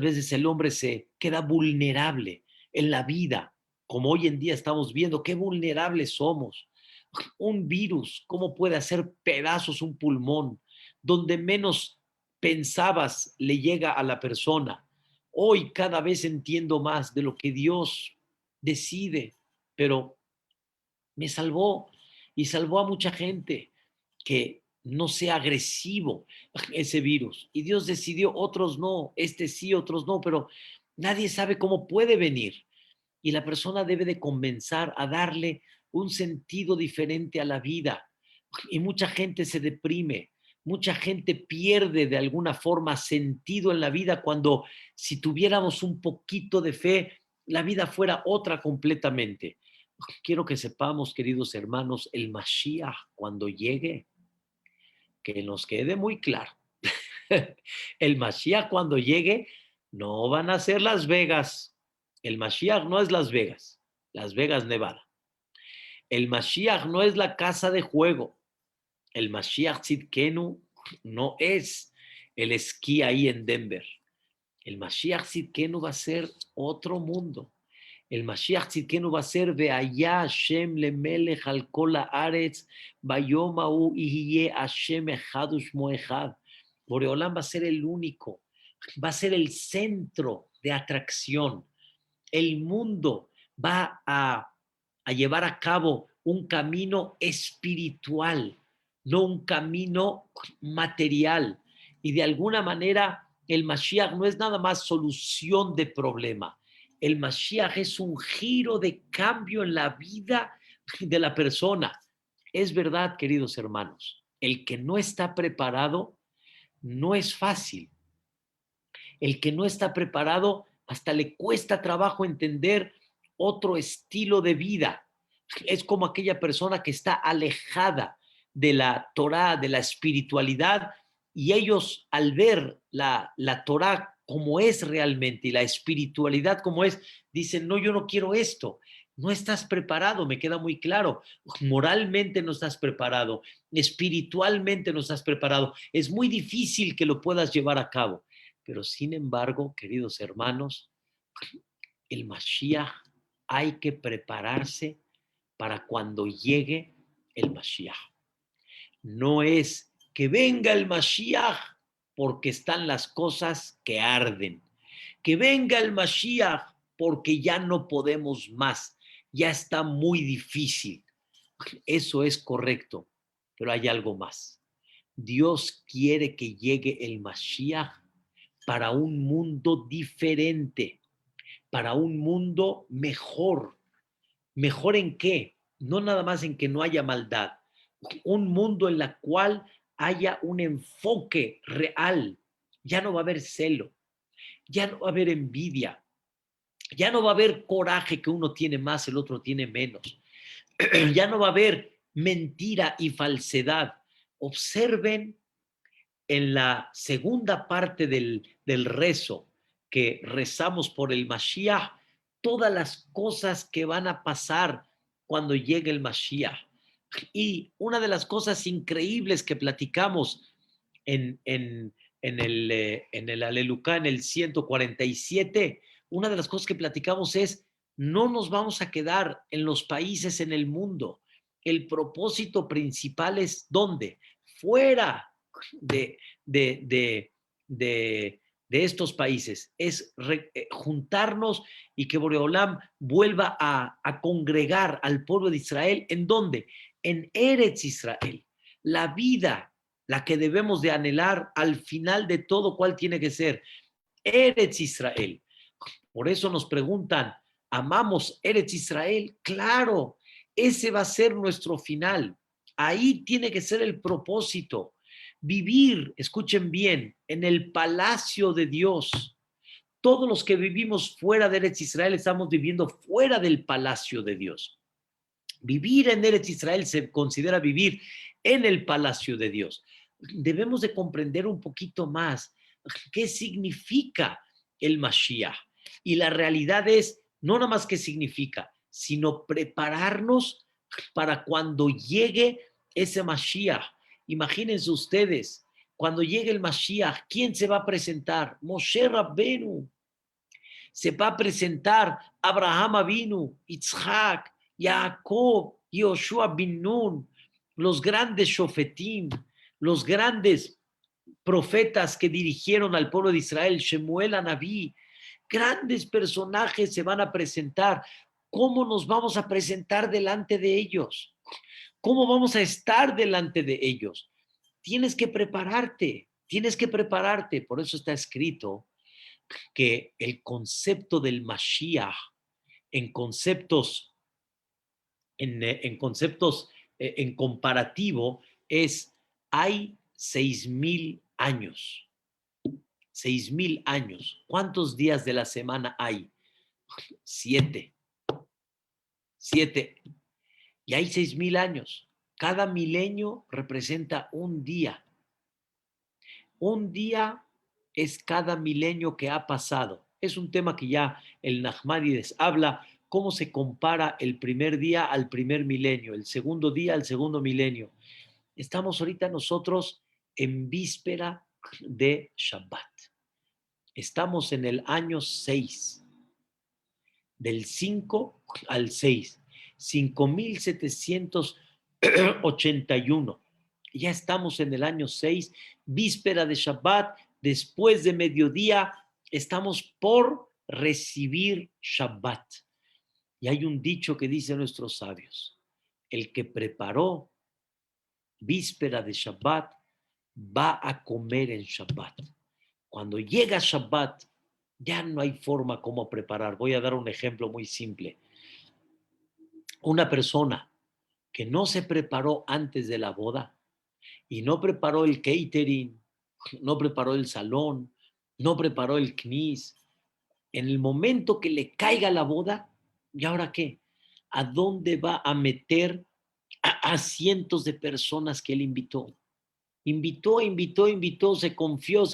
veces el hombre se queda vulnerable en la vida? Como hoy en día estamos viendo, qué vulnerables somos. Un virus, ¿cómo puede hacer pedazos un pulmón? Donde menos pensabas le llega a la persona. Hoy cada vez entiendo más de lo que Dios decide, pero me salvó y salvó a mucha gente que no sea agresivo ese virus. Y Dios decidió, otros no, este sí, otros no, pero nadie sabe cómo puede venir. Y la persona debe de comenzar a darle un sentido diferente a la vida. Y mucha gente se deprime, mucha gente pierde de alguna forma sentido en la vida cuando si tuviéramos un poquito de fe, la vida fuera otra completamente. Quiero que sepamos, queridos hermanos, el Mashiach cuando llegue, que nos quede muy claro. El Mashiach cuando llegue no van a ser Las Vegas. El Mashiach no es Las Vegas, Nevada. El Mashiach no es la casa de juego. El Mashiach Tzidkenu no es el esquí ahí en Denver. El Mashiach Tzidkenu va a ser otro mundo. El Mashiach Tzidkenu va a ser Ve'aya Hashem lemelech al kol haaretz bayom hahu yihye Hashem echad u'shmo echad. Boreolam va a ser el único, va a ser el centro de atracción. El mundo va a llevar a cabo un camino espiritual, no un camino material. Y de alguna manera el Mashiach no es nada más solución de problema. El Mashiach es un giro de cambio en la vida de la persona. Es verdad, queridos hermanos, el que no está preparado no es fácil. El que no está preparado hasta le cuesta trabajo entender otro estilo de vida. Es como aquella persona que está alejada de la Torá, de la espiritualidad, y ellos al ver la Torá como es realmente y la espiritualidad como es, dicen, no, yo no quiero esto. No estás preparado, me queda muy claro. Moralmente no estás preparado, espiritualmente no estás preparado. Es muy difícil que lo puedas llevar a cabo. Pero sin embargo, queridos hermanos, el Mashiach hay que prepararse para cuando llegue el Mashiach. No es que venga el Mashiach porque están las cosas que arden. Que venga el Mashiach, porque ya no podemos más. Ya está muy difícil. Eso es correcto, pero hay algo más. Dios quiere que llegue el Mashiach para un mundo diferente, para un mundo mejor. ¿Mejor en qué? No nada más en que no haya maldad. Un mundo en el cual haya un enfoque real. Ya no va a haber celo, ya no va a haber envidia, ya no va a haber coraje que uno tiene más, el otro tiene menos. Ya no va a haber mentira y falsedad. Observen en la segunda parte del rezo que rezamos por el Mashiach, todas las cosas que van a pasar cuando llegue el Mashiach. Y una de las cosas increíbles que platicamos en el Alelucá, en el 147, una de las cosas que platicamos es, no nos vamos a quedar en los países en el mundo. El propósito principal es ¿dónde? Fuera de, de, de, de estos países. Es juntarnos y que Boreolam vuelva a congregar al pueblo de Israel. ¿En dónde? En Eretz Israel. La vida, la que debemos de anhelar al final de todo, ¿cuál tiene que ser? Eretz Israel. Por eso nos preguntan, ¿amamos Eretz Israel? Claro, ese va a ser nuestro final. Ahí tiene que ser el propósito. Vivir, escuchen bien, en el palacio de Dios. Todos los que vivimos fuera de Eretz Israel estamos viviendo fuera del palacio de Dios. Vivir en Eretz Israel se considera vivir en el palacio de Dios. Debemos de comprender un poquito más qué significa el Mashiach. Y la realidad es, no nada más qué significa, sino prepararnos para cuando llegue ese Mashiach. Imagínense ustedes, cuando llegue el Mashiach, ¿quién se va a presentar? Moshe Rabbenu. Se va a presentar Abraham Avinu, Isaac, Jacob, Yoshua bin Nun, los grandes shofetim, los grandes profetas que dirigieron al pueblo de Israel, Shemuel Anabí, grandes personajes se van a presentar. ¿Cómo nos vamos a presentar delante de ellos? ¿Cómo vamos a estar delante de ellos? Tienes que prepararte, tienes que prepararte. Por eso está escrito que el concepto del Mashiach en conceptos, en conceptos en comparativo es hay 6,000 años. 6,000 años. ¿Cuántos días de la semana hay? 7. 7. Y hay 6,000 años. Cada milenio representa un día. Un día es cada milenio que ha pasado. Es un tema que ya el Nachmanides habla, cómo se compara el primer día al primer milenio, el segundo día al segundo milenio. Estamos ahorita nosotros en víspera de Shabbat. Estamos en el año 6, del 5 al 6, 5,781. Ya estamos en el año 6, víspera de Shabbat, después de mediodía, estamos por recibir Shabbat. Y hay un dicho que dicen nuestros sabios, el que preparó víspera de Shabbat va a comer en Shabbat. Cuando llega Shabbat, ya no hay forma como preparar. Voy a dar un ejemplo muy simple. Una persona que no se preparó antes de la boda y no preparó el catering, no preparó el salón, no preparó el knis, en el momento que le caiga la boda, ¿y ahora qué? ¿A dónde va a meter a cientos de personas que él invitó? Invitó, se confió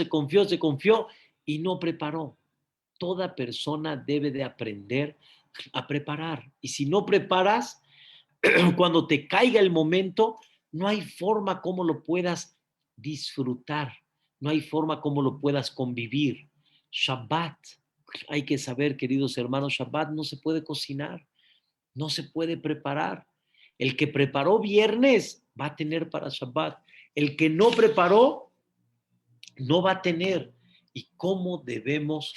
y no preparó. Toda persona debe de aprender a preparar. Y si no preparas, cuando te caiga el momento, no hay forma como lo puedas disfrutar, no hay forma como lo puedas convivir. Shabbat, hay que saber, queridos hermanos, Shabbat no se puede cocinar, no se puede preparar. El que preparó viernes va a tener para Shabbat. El que no preparó no va a tener. ¿Y cómo debemos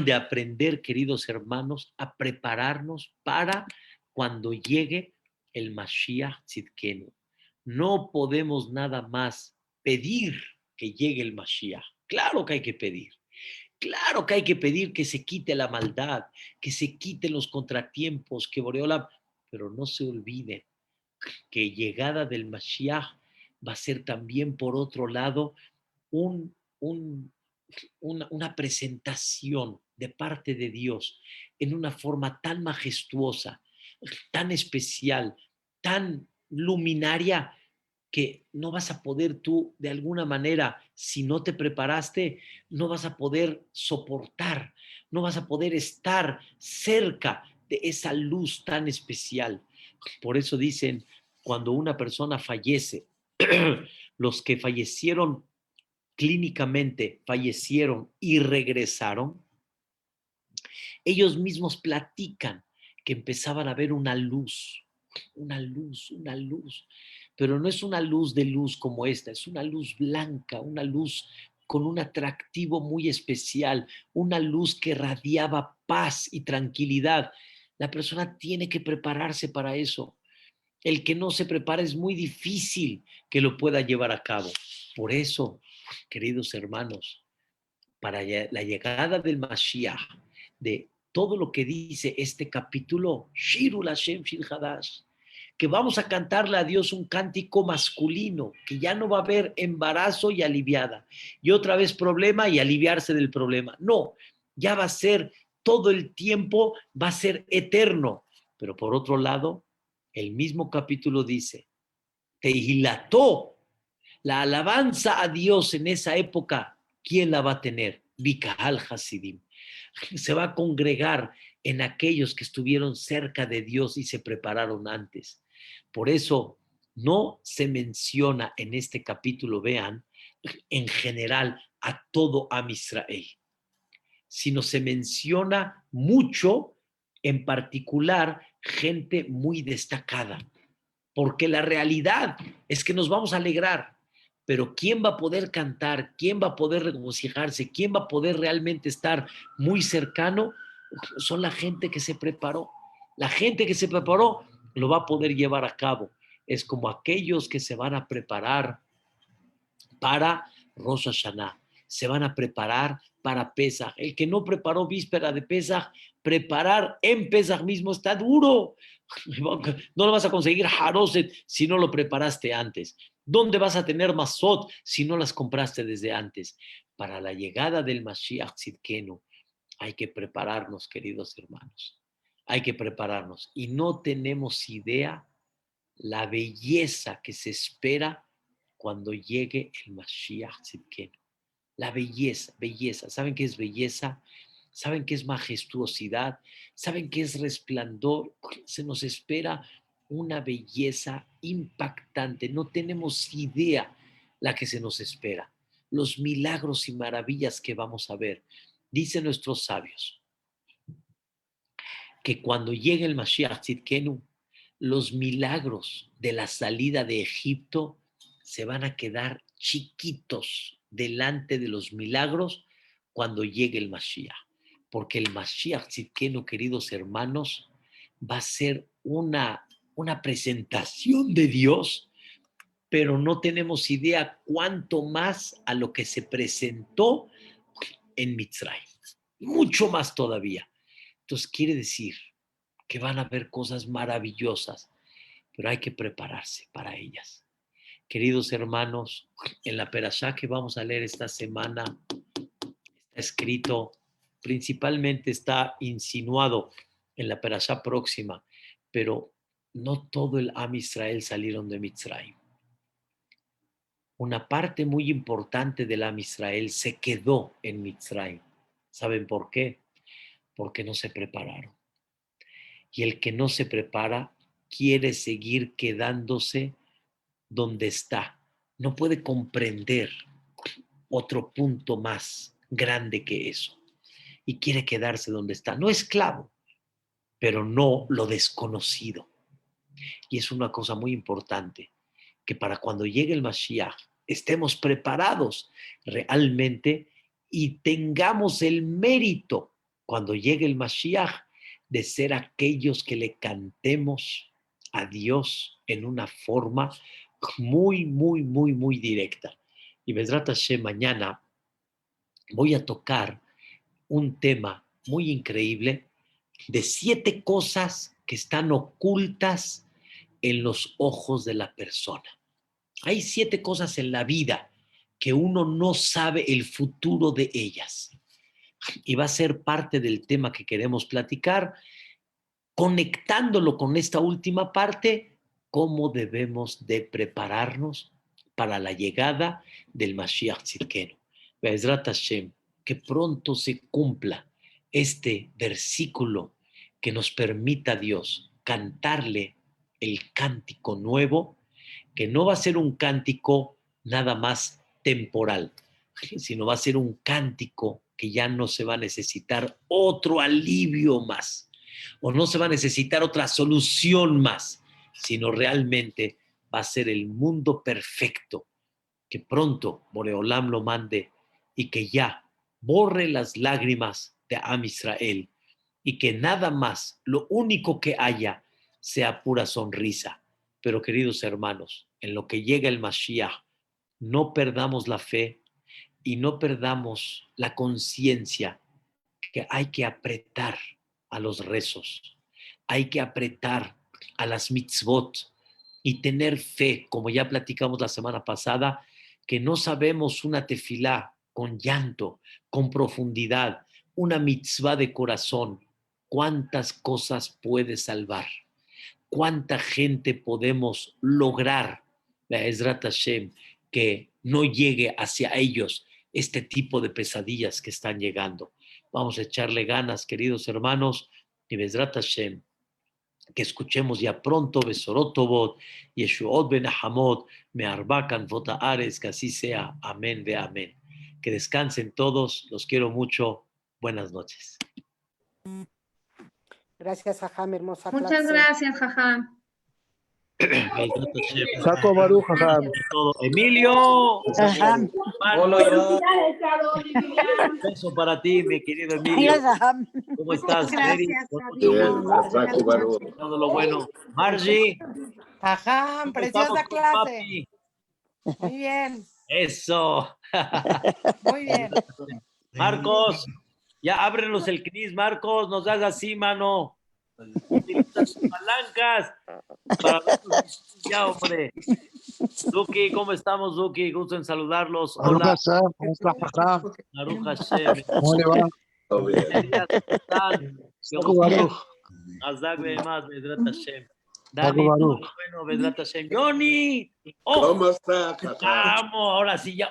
de aprender, queridos hermanos, a prepararnos para cuando llegue el Mashiach Tzidkenu? No podemos nada más pedir que llegue el Mashiach. Claro que hay que pedir. Claro que hay que pedir que se quite la maldad, que se quiten los contratiempos, que Boreolam, pero no se olviden que llegada del Mashiach va a ser también, por otro lado, un, un, una presentación de parte de Dios en una forma tan majestuosa, tan especial, tan luminaria, que no vas a poder tú, de alguna manera, si no te preparaste, no vas a poder soportar, no vas a poder estar cerca de esa luz tan especial. Por eso dicen, cuando una persona fallece, los que fallecieron clínicamente, fallecieron y regresaron, ellos mismos platican que empezaban a ver una luz, pero no es una luz de luz como esta, es una luz blanca, una luz con un atractivo muy especial, una luz que radiaba paz y tranquilidad. La persona tiene que prepararse para eso. El que no se prepara es muy difícil que lo pueda llevar a cabo. Por eso, queridos hermanos, para la llegada del Mashiach, de todo lo que dice este capítulo, Shirul Hashem Shir Hadash, que vamos a cantarle a Dios un cántico masculino, que ya no va a haber embarazo y aliviada, y otra vez problema y aliviarse del problema. No, ya va a ser todo el tiempo, va a ser eterno. Pero por otro lado, el mismo capítulo dice, Tehilató, la alabanza a Dios en esa época, ¿quién la va a tener? Bikahal Hasidim. Se va a congregar en aquellos que estuvieron cerca de Dios y se prepararon antes. Por eso no se menciona en este capítulo, vean, en general a todo Am Israel, sino se menciona mucho, en particular, gente muy destacada, porque la realidad es que nos vamos a alegrar, pero ¿quién va a poder cantar? ¿Quién va a poder regocijarse? ¿Quién va a poder realmente estar muy cercano? Son la gente que se preparó. La gente que se preparó lo va a poder llevar a cabo. Es como aquellos que se van a preparar para Rosh Hashanah, se van a preparar para Pesach. El que no preparó víspera de Pesach, preparar en Pesach mismo está duro. No lo vas a conseguir Haroset si no lo preparaste antes. ¿Dónde vas a tener Masot si no las compraste desde antes? Para la llegada del Mashiach Tzidkenu hay que prepararnos, queridos hermanos. Hay que prepararnos. Y no tenemos idea la belleza que se espera cuando llegue el Mashiach Tzidkenu. La belleza, belleza. ¿Saben qué es belleza? ¿Saben qué es majestuosidad? ¿Saben qué es resplandor? Se nos espera una belleza impactante. No tenemos idea la que se nos espera. Los milagros y maravillas que vamos a ver. Dicen nuestros sabios que cuando llegue el Mashiach Tzidkenu, los milagros de la salida de Egipto se van a quedar chiquitos delante de los milagros cuando llegue el Mashiach. Porque el Mashiach Tzidkenu, queridos hermanos, va a ser una presentación de Dios, pero no tenemos idea cuánto más a lo que se presentó en Mitzrayim. Mucho más todavía. Entonces quiere decir que van a haber cosas maravillosas, pero hay que prepararse para ellas. Queridos hermanos, en la perashá que vamos a leer esta semana está escrito, principalmente está insinuado en la perashá próxima, pero no todo el Am Israel salieron de Mitzrayim. Una parte muy importante del Am Israel se quedó en Mitzrayim. ¿Saben por qué? Porque no se prepararon. Y el que no se prepara quiere seguir quedándose donde está. No puede comprender otro punto más grande que eso. Y quiere quedarse donde está. No esclavo, pero no lo desconocido. Y es una cosa muy importante, que para cuando llegue el Mashiach, estemos preparados realmente y tengamos el mérito cuando llegue el Mashiach de ser aquellos que le cantemos a Dios en una forma muy, muy, muy, muy directa. Y Bezrat Hashem, mañana voy a tocar un tema muy increíble de 7 cosas que están ocultas en los ojos de la persona. Hay 7 cosas en la vida que uno no sabe el futuro de ellas. Y va a ser parte del tema que queremos platicar, conectándolo con esta última parte, cómo debemos de prepararnos para la llegada del Mashiach Tzidkenu. Be'ezrat Hashem, que pronto se cumpla este versículo que nos permita Dios cantarle el cántico nuevo, que no va a ser un cántico nada más temporal, sino va a ser un cántico que ya no se va a necesitar otro alivio más, o no se va a necesitar otra solución más, sino realmente va a ser el mundo perfecto, que pronto Boreolam lo mande y que ya borre las lágrimas de Am Israel y que nada más, lo único que haya, sea pura sonrisa. Pero queridos hermanos, en lo que llega el Mashiach, no perdamos la fe y no perdamos la conciencia que hay que apretar a los rezos, hay que apretar a las mitzvot y tener fe, como ya platicamos la semana pasada, que no sabemos una tefilá con llanto, con profundidad, una mitzvah de corazón, cuántas cosas puede salvar, cuánta gente podemos lograr, la Ezrat Hashem, que no llegue hacia ellos este tipo de pesadillas que están llegando. Vamos a echarle ganas, queridos hermanos, y Bezrat Hashem, que escuchemos ya pronto, Besorotobot, Yeshuot Ben Ahamot, Mearbakan Vota Ares, que así sea. Amén de amén. Que descansen todos, los quiero mucho. Buenas noches. Gracias, Jajam, hermosa Muchas clase. gracias, Jajam. Saco Baruch, Jajam. Emilio, Jajam. Hola, un beso para ti, mi querido Emilio. Jajam. ¿Cómo estás, Mary? Gracias, Todo lo bueno. Margie, Jajam, ¿cómo preciosa estamos con clase. papi? Muy bien, Eso. muy bien. Marcos, ya ábrenos el CNIS, Marcos, nos das así, mano. Utiliza tus palancas para vernos ya, hombre. Duki, ¿cómo estamos, Duki? Gusto en saludarlos. Baruch Hola, Hashem, ¿cómo está, Jajam? Baruch Hashem. ¿Cómo le va? ¿Cómo están? Saco Baruch. Azak más, Bezrat Hashem. Saco Dani, todo Baruch. lo bueno, Bezrat Hashem. Johnny, oh, ¿Cómo está, Jajam? vamos,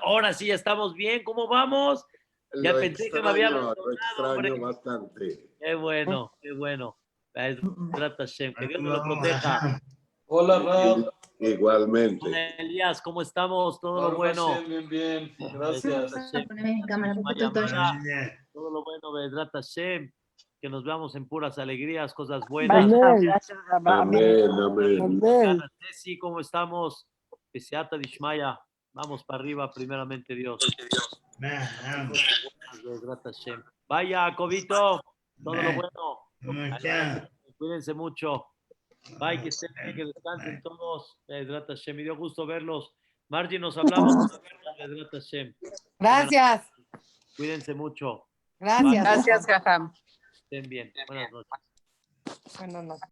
ahora sí ya estamos bien. ¿Cómo vamos? Ya Lo pensé que me había extraño, abandonado, hombre. bastante. Qué bueno, qué bueno. Bezrat Hashem, que Dios me lo proteja. Hola, Rab. Igualmente. Hola, Elías, ¿cómo estamos? Todo lo Baruch bueno. Hashem, bien, bien. Gracias. Todo lo bueno, Bezrat Hashem. Que nos veamos en puras alegrías, cosas buenas. Amén. Gracias, Jajam. Amén, amén. Amén. Ceci, ¿cómo estamos? Seata Dishmaya. Vamos para arriba, primeramente Dios. Bezrat Hashem. Vaya, Cobito. Todo lo bueno. Cuídense mucho. Bye, que estén bien, que descansen todos. Bezrat Hashem. Me dio gusto verlos. Margie, nos hablamos. Bezrat Hashem. Gracias, Cuídense mucho. gracias. Gracias, Jajam. Estén bien. Buenas noches. Buenas noches.